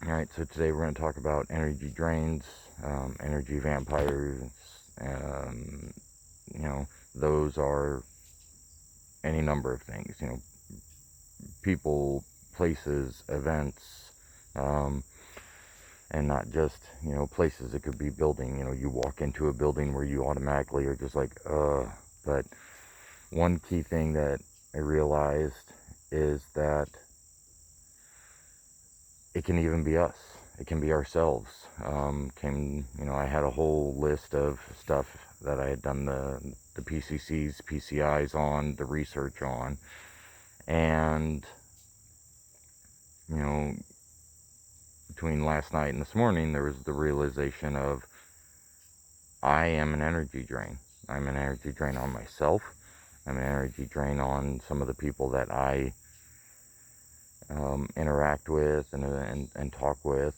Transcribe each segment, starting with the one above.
Alright, so today we're going to talk about energy drains, energy vampires. um, you know, those are any number of things, people, places, events, um, and not just, places. It could be building. You walk into a building where you automatically are just like, but one key thing that I realized is that it can even be us. It can be ourselves. I had a whole list of stuff that I had done the PCCs, PCIs on, the research on, and you know, between last night and this morning, there was the realization of I am an energy drain. I'm an energy drain on myself. I'm an energy drain on some of the people that I interact with and talk with.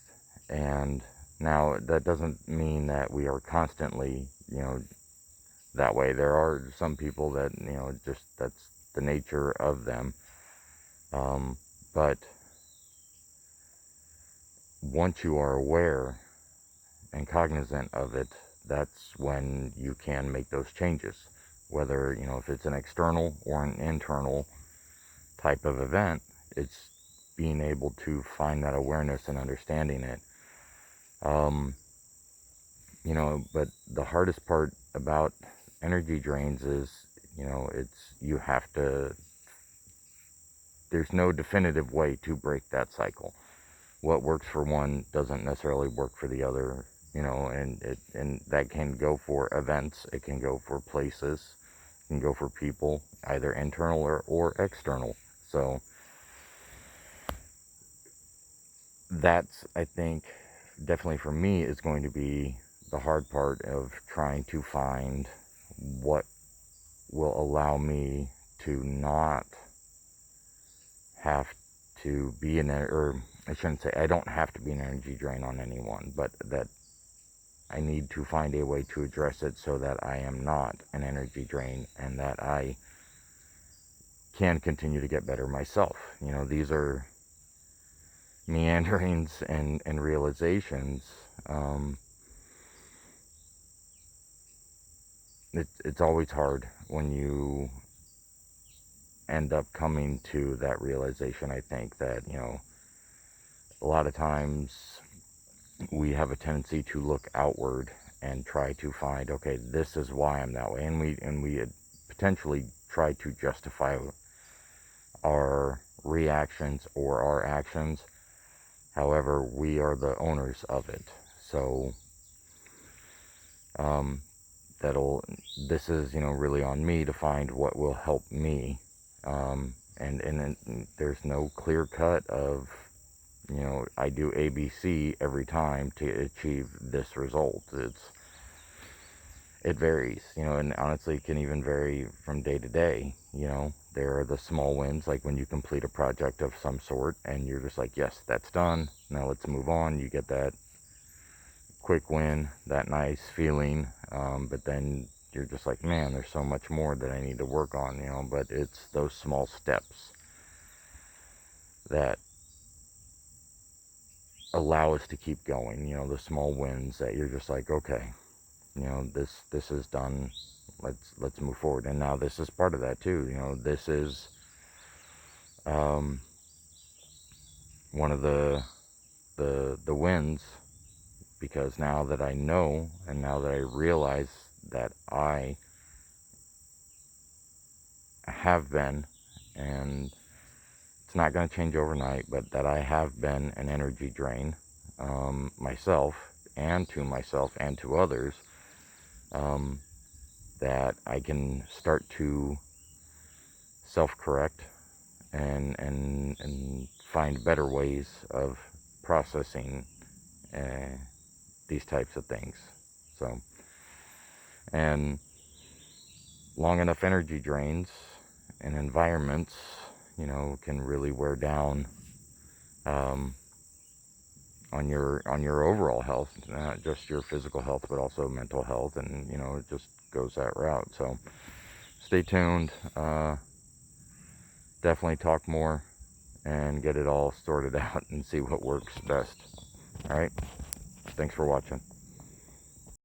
And now that doesn't mean that we are constantly, that way. There are some people that, just that's the nature of them. But once you are aware and cognizant of it, that's when you can make those changes. Whether, if it's an external or an internal type of event, it's being able to find that awareness and understanding it. But the hardest part about energy drains is, you have to, there's no definitive way to break that cycle. What works for one doesn't necessarily work for the other, and that can go for events, it can go for places, it can go for people, either internal or external. So that's, I think, definitely for me, is going to be the hard part of trying to find what will allow me to not have to be or I shouldn't say I don't have to be an energy drain on anyone, but that I need to find a way to address it so that I am not an energy drain and that I can continue to get better myself. These are meanderings and realizations. It's always hard when you end up coming to that realization. I think that, a lot of times we have a tendency to look outward and try to find, okay, this is why I'm that way. And we potentially try to justify our reactions or our actions. However, we are the owners of it. So, this is, really on me to find what will help me. And there's no clear cut of, I do ABC every time to achieve this result. It varies, and honestly, it can even vary from day to day. There are the small wins, like when you complete a project of some sort and you're just like, yes, that's done. Now let's move on. You get that quick win, that nice feeling. But then you're just like, man, there's so much more that I need to work on, but it's those small steps that allow us to keep going, the small wins that you're just like, okay, this is done. Let's move forward. And now this is part of that too. This is one of the wins, because now that I know and now that I realize that I have been, and it's not going to change overnight, but that I have been an energy drain, myself and to others, that I can start to self-correct and find better ways of processing these types of things. So, and long enough energy drains and environments, can really wear down on your overall health, not just your physical health, but also mental health, and it just goes that route. So stay tuned. Definitely talk more and get it all sorted out and see what works best. All right. Thanks for watching.